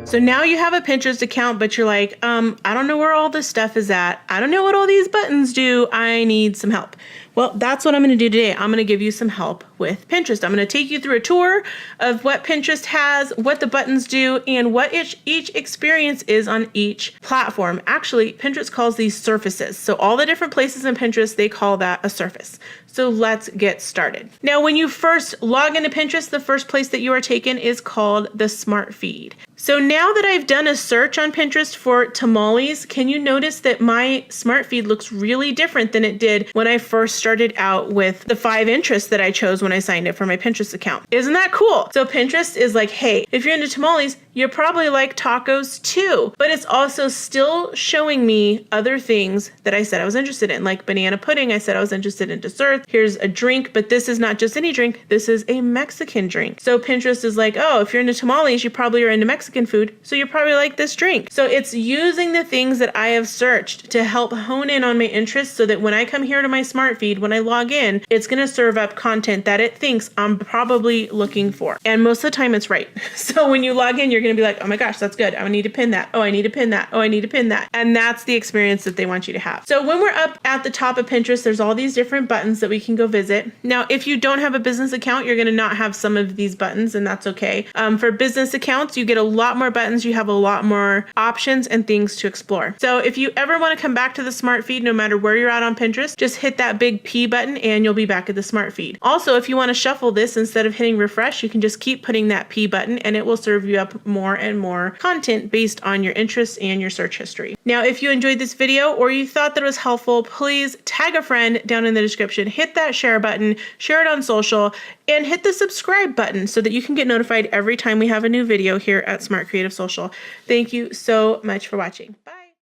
So now you have a Pinterest account, but you're like, I don't know where all this stuff is at. I don't know what all these buttons do. I need some help. Well, that's what I'm going to do today. I'm going to give you some help with Pinterest. I'm going to take you through a tour of what Pinterest has, what the buttons do, and what each experience is on each platform. Actually, Pinterest calls these surfaces. So all the different places in Pinterest, they call that a surface. So let's get started. Now, when you first log into Pinterest, the first place that you are taken is called the Smart Feed. So now that I've done a search on Pinterest for tamales, can you notice that my Smart Feed looks really different than it did when I first started out with the 5 interests that I chose when I signed up for my Pinterest account? Isn't that cool? So Pinterest is like, hey, if you're into tamales, you probably like tacos too, but it's also still showing me other things that I said I was interested in, like banana pudding. I said I was interested in desserts. Here's a drink, but this is not just any drink. This is a Mexican drink. So Pinterest is like, oh, if you're into tamales, you probably are into Mexican food, so you probably like this drink. So it's using the things that I have searched to help hone in on my interests so that when I come here to my Smart Feed, when I log in, it's going to serve up content that it thinks I'm probably looking for. And most of the time it's right. So when you log in, you're going to be like, oh my gosh, that's good. I need to pin that. Oh, I need to pin that. Oh, I need to pin that. And that's the experience that they want you to have. So when we're up at the top of Pinterest, there's all these different buttons that we can go visit. Now, if you don't have a business account, you're going to not have some of these buttons, and that's okay. For business accounts, you get a lot more buttons. You have a lot more options and things to explore. So if you ever want to come back to the Smart Feed, no matter where you're at on Pinterest, just hit that big P button and you'll be back at the Smart Feed. Also, if you want to shuffle this, instead of hitting refresh, you can just keep putting that P button and it will serve you up more and more content based on your interests and your search history. Now, if you enjoyed this video or you thought that it was helpful, please tag a friend down in the description, hit that share button, share it on social, and hit the subscribe button so that you can get notified every time we have a new video here at Smart Creative Social. Thank you so much for watching. Bye.